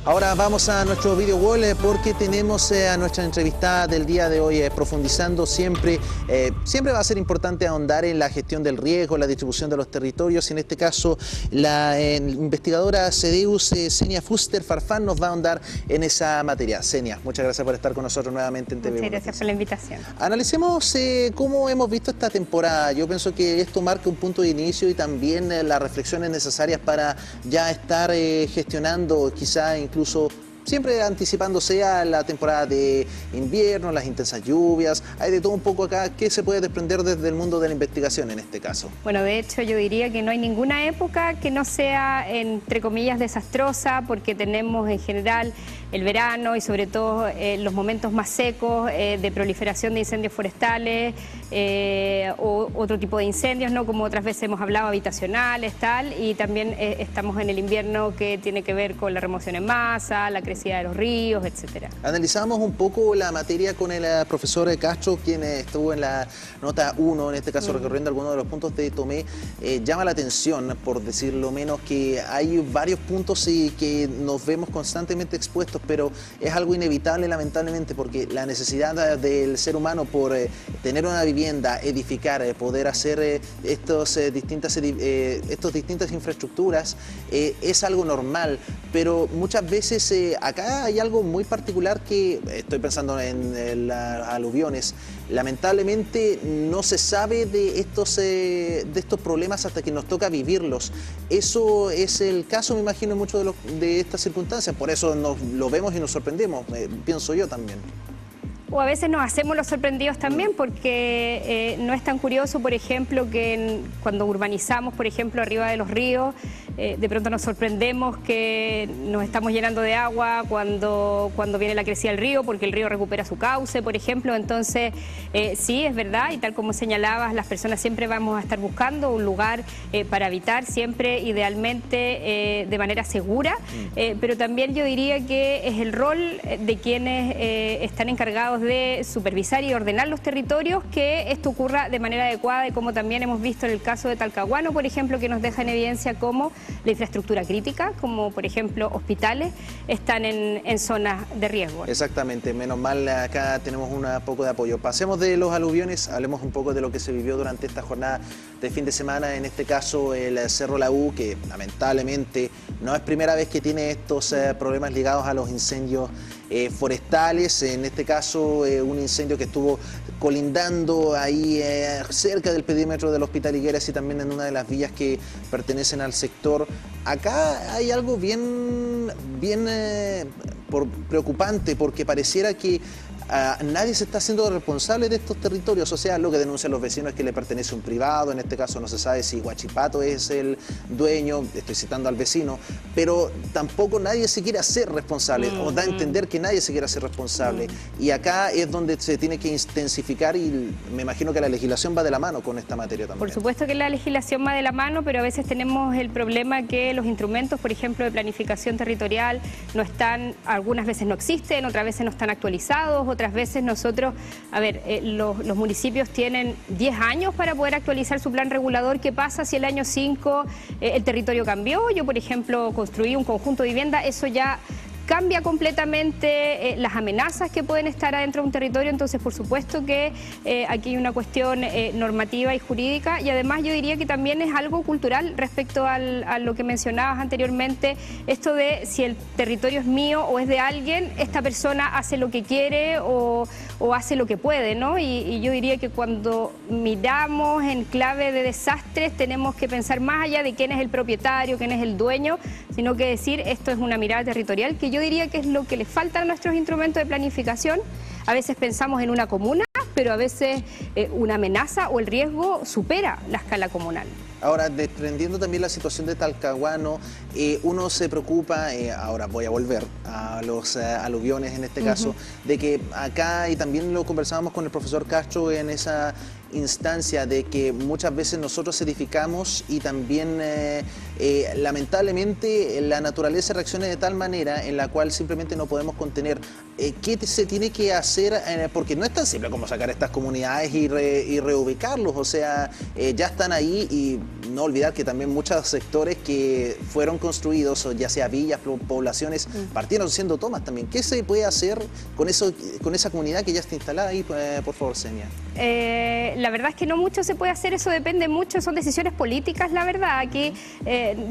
Ahora vamos a nuestro video wall porque tenemos a nuestra entrevistada del día de hoy profundizando siempre va a ser importante ahondar en la gestión del riesgo, la distribución de los territorios. En este caso, la investigadora CEDEUS, Xenia Fuster Farfán, nos va a ahondar en esa materia. Xenia, muchas gracias por estar con nosotros nuevamente en TV. Muchas gracias por la invitación. Analicemos cómo hemos visto esta temporada. Yo pienso que esto marca un punto de inicio y también las reflexiones necesarias para ya estar gestionando, quizá incluso siempre anticipándose a la temporada de invierno, las intensas lluvias. Hay de todo un poco acá. ¿Qué se puede desprender desde el mundo de la investigación en este caso? Bueno, de hecho yo diría que no hay ninguna época que no sea, entre comillas, desastrosa, porque tenemos en general el verano y sobre todo los momentos más secos de proliferación de incendios forestales o otro tipo de incendios, ¿no? Como otras veces hemos hablado, habitacionales, tal, y también estamos en el invierno que tiene que ver con la remoción en masa, la crecida de los ríos, etcétera. Analizamos un poco la materia con el profesor Castro, quien estuvo en la nota 1, en este caso recorriendo algunos de los puntos de Tomé. Llama la atención, por decirlo menos, que hay varios puntos que nos vemos constantemente expuestos, pero es algo inevitable lamentablemente, porque la necesidad del ser humano por tener una vivienda, edificar, poder hacer estos distintas infraestructuras es algo normal, pero muchas veces acá hay algo muy particular que estoy pensando en las aluviones. Lamentablemente no se sabe de estos problemas hasta que nos toca vivirlos. Eso es el caso, me imagino, en muchas de estas circunstancias. Por eso lo vemos y nos sorprendemos, pienso yo también. O a veces nos hacemos los sorprendidos también, porque no es tan curioso, por ejemplo, que cuando urbanizamos, por ejemplo, arriba de los ríos, de pronto nos sorprendemos que nos estamos llenando de agua cuando viene la crecida del río, porque el río recupera su cauce, por ejemplo. Entonces, sí, es verdad, y tal como señalabas, las personas siempre vamos a estar buscando un lugar para habitar, siempre idealmente de manera segura, pero también yo diría que es el rol de quienes están encargados de supervisar y ordenar los territorios que esto ocurra de manera adecuada, y como también hemos visto en el caso de Talcahuano, por ejemplo, que nos deja en evidencia cómo la infraestructura crítica, como por ejemplo hospitales, están en zonas de riesgo. Exactamente, menos mal acá tenemos un poco de apoyo. Pasemos de los aluviones, hablemos un poco de lo que se vivió durante esta jornada de fin de semana, en este caso el Cerro La U, que lamentablemente no es primera vez que tiene estos problemas ligados a los incendios forestales. En este caso un incendio que estuvo colindando ahí cerca del perímetro del Hospital Higueras y también en una de las vías que pertenecen al sector. Acá hay algo bien preocupante, porque pareciera que nadie se está haciendo responsable de estos territorios. O sea, lo que denuncian los vecinos es que le pertenece a un privado. En este caso no se sabe si Huachipato es el dueño, estoy citando al vecino, pero tampoco nadie se quiere hacer responsable, o da a entender que nadie se quiere hacer responsable. Y acá es donde se tiene que intensificar, y me imagino que la legislación va de la mano con esta materia también. Por supuesto que la legislación va de la mano, pero a veces tenemos el problema que los instrumentos, por ejemplo, de planificación territorial no están, algunas veces no existen, otras veces no están actualizados, otras veces nosotros, los municipios tienen 10 años para poder actualizar su plan regulador. ¿Qué pasa si el año 5 el territorio cambió? Yo, por ejemplo, construí un conjunto de vivienda, eso ya cambia completamente las amenazas que pueden estar adentro de un territorio. Entonces, por supuesto que aquí hay una cuestión normativa y jurídica, y además yo diría que también es algo cultural respecto a lo que mencionabas anteriormente, esto de si el territorio es mío o es de alguien, esta persona hace lo que quiere o hace lo que puede, ¿no? Y yo diría que cuando miramos en clave de desastres tenemos que pensar más allá de quién es el propietario, quién es el dueño, sino que decir, esto es una mirada territorial, que yo diría que es lo que le falta a nuestros instrumentos de planificación. A veces pensamos en una comuna, pero a veces una amenaza o el riesgo supera la escala comunal. Ahora, desprendiendo también la situación de Talcahuano, uno se preocupa, ahora voy a volver a los aluviones en este caso, de que acá, y también lo conversábamos con el profesor Castro en esa instancia de que muchas veces nosotros edificamos y también lamentablemente la naturaleza reacciona de tal manera en la cual simplemente no podemos contener. ¿Qué se tiene que hacer? Porque no es tan simple como sacar estas comunidades y reubicarlos, o sea, ya están ahí, y no olvidar que también muchos sectores que fueron construidos, ya sea villas, poblaciones, partieron siendo tomas también. ¿Qué se puede hacer con eso, con esa comunidad que ya está instalada ahí? Por favor, Senia. La verdad es que no mucho se puede hacer, eso depende mucho, son decisiones políticas, la verdad. Aquí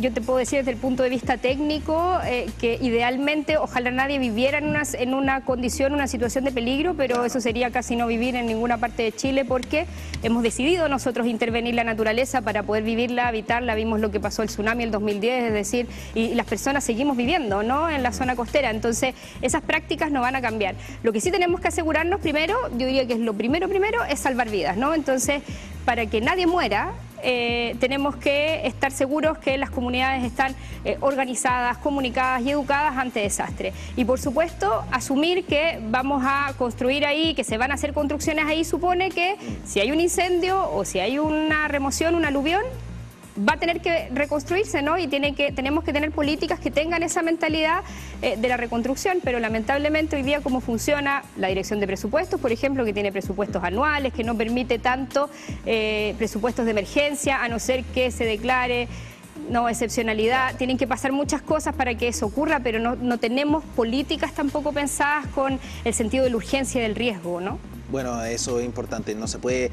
yo te puedo decir desde el punto de vista técnico que idealmente ojalá nadie viviera en una condición, una situación de peligro, pero eso sería casi no vivir en ninguna parte de Chile, porque hemos decidido nosotros intervenir la naturaleza para poder vivirla, habitarla. Vimos lo que pasó el tsunami en el 2010, es decir, y las personas seguimos viviendo, ¿no?, en la zona costera. Entonces esas prácticas no van a cambiar. Lo que sí tenemos que asegurarnos primero, yo diría que es lo primero es salvar vidas, ¿no? Entonces, para que nadie muera, tenemos que estar seguros que las comunidades están organizadas, comunicadas y educadas ante desastre. Y por supuesto, asumir que vamos a construir ahí, que se van a hacer construcciones ahí, supone que si hay un incendio o si hay una remoción, un aluvión, va a tener que reconstruirse, ¿no? Y tenemos que tener políticas que tengan esa mentalidad de la reconstrucción, pero lamentablemente hoy día como funciona la Dirección de Presupuestos, por ejemplo, que tiene presupuestos anuales, que no permite tanto presupuestos de emergencia, a no ser que se declare excepcionalidad. Tienen que pasar muchas cosas para que eso ocurra, pero no tenemos políticas tampoco pensadas con el sentido de la urgencia y del riesgo, ¿no? Bueno, eso es importante, no se puede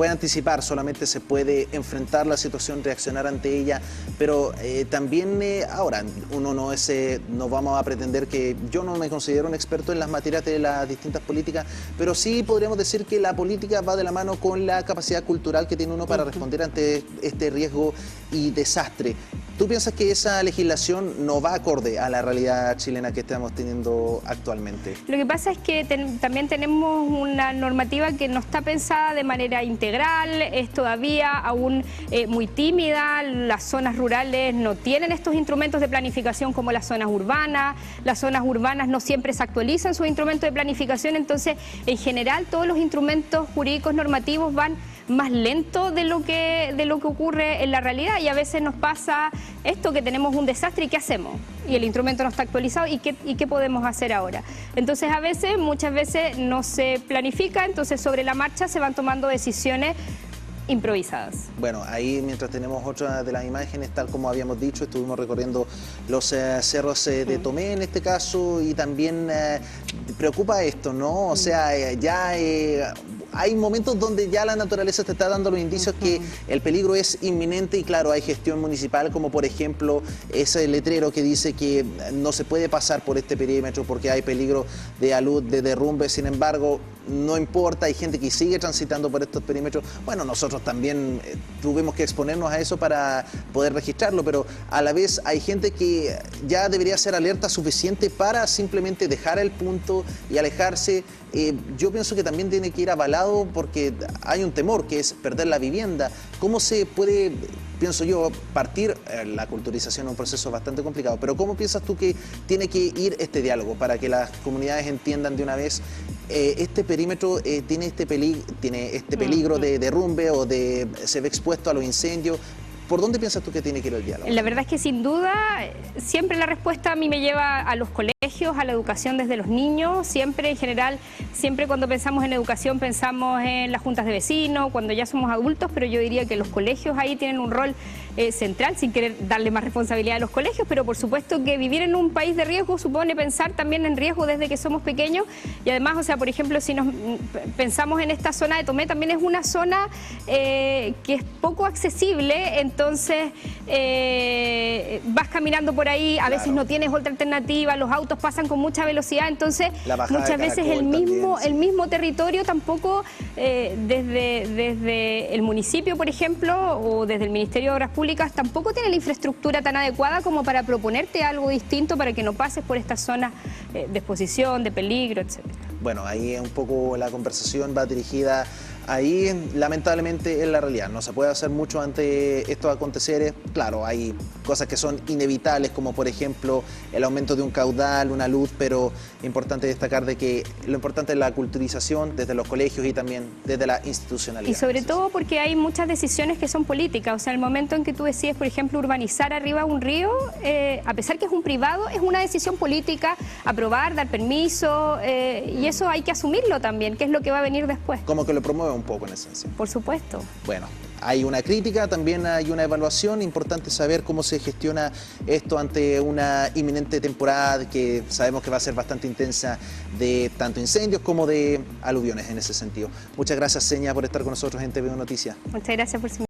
anticipar, solamente se puede enfrentar la situación, reaccionar ante ella, pero también ahora no vamos a pretender que yo no me considero un experto en las materias de las distintas políticas, pero sí podríamos decir que la política va de la mano con la capacidad cultural que tiene uno para responder ante este riesgo y desastre. ¿Tú piensas que esa legislación no va acorde a la realidad chilena que estamos teniendo actualmente? Lo que pasa es que también tenemos una normativa que no está pensada de manera integral, es todavía aún muy tímida, las zonas rurales no tienen estos instrumentos de planificación como las zonas urbanas no siempre se actualizan sus instrumentos de planificación, entonces en general todos los instrumentos jurídicos normativos van más lento de lo que ocurre en la realidad, y a veces nos pasa esto, que tenemos un desastre y ¿qué hacemos? Y el instrumento no está actualizado y ¿qué podemos hacer ahora? Entonces muchas veces no se planifica, entonces sobre la marcha se van tomando decisiones improvisadas. Bueno, ahí mientras tenemos otra de las imágenes, tal como habíamos dicho, estuvimos recorriendo los cerros de Tomé en este caso, y también preocupa esto, ¿no? O sea, ya hay momentos donde ya la naturaleza te está dando los indicios que el peligro es inminente, y claro, hay gestión municipal, como por ejemplo ese letrero que dice que no se puede pasar por este perímetro porque hay peligro de alud, de derrumbe. Sin embargo, no importa, hay gente que sigue transitando por estos perímetros. Bueno, nosotros también tuvimos que exponernos a eso para poder registrarlo, pero a la vez hay gente que ya debería ser alerta suficiente para simplemente dejar el punto y alejarse. Yo pienso que también tiene que ir avalado porque hay un temor, que es perder la vivienda. ¿Cómo se puede, pienso yo, partir? La culturización es un proceso bastante complicado, pero ¿cómo piensas tú que tiene que ir este diálogo para que las comunidades entiendan de una vez este perímetro tiene este peligro de derrumbe o se ve expuesto a los incendios? ¿Por dónde piensas tú que tiene que ir el diálogo? La verdad es que sin duda, siempre la respuesta a mí me lleva a los colegios, a la educación desde los niños. Siempre, en general, siempre cuando pensamos en educación pensamos en las juntas de vecinos, cuando ya somos adultos, pero yo diría que los colegios ahí tienen un rol central, sin querer darle más responsabilidad a los colegios, pero por supuesto que vivir en un país de riesgo supone pensar también en riesgo desde que somos pequeños. Y además, o sea, por ejemplo, si nos pensamos en esta zona de Tomé, también es una zona que es poco accesible, entonces vas caminando por ahí, a veces no tienes otra alternativa, los autos pasan con mucha velocidad, entonces muchas veces el mismo territorio tampoco, desde el municipio, por ejemplo, o desde el Ministerio de Obras Públicas, tampoco tiene la infraestructura tan adecuada como para proponerte algo distinto para que no pases por estas zonas de exposición, de peligro, etc. Bueno, ahí un poco la conversación va dirigida Ahí lamentablemente es la realidad, no se puede hacer mucho ante estos aconteceres. Claro, hay cosas que son inevitables, como por ejemplo el aumento de un caudal, una luz, pero es importante destacar de que lo importante es la culturización desde los colegios y también desde la institucionalidad. Y sobre todo porque hay muchas decisiones que son políticas, o sea, el momento en que tú decides, por ejemplo, urbanizar arriba un río, a pesar que es un privado, es una decisión política, aprobar, dar permiso, y eso hay que asumirlo también, que es lo que va a venir después. Como que lo promueve un poco en esencia. Por supuesto. Bueno, hay una crítica, también hay una evaluación. Importante saber cómo se gestiona esto ante una inminente temporada que sabemos que va a ser bastante intensa de tanto incendios como de aluviones en ese sentido. Muchas gracias, Seña, por estar con nosotros en TVU Noticias. Muchas gracias por su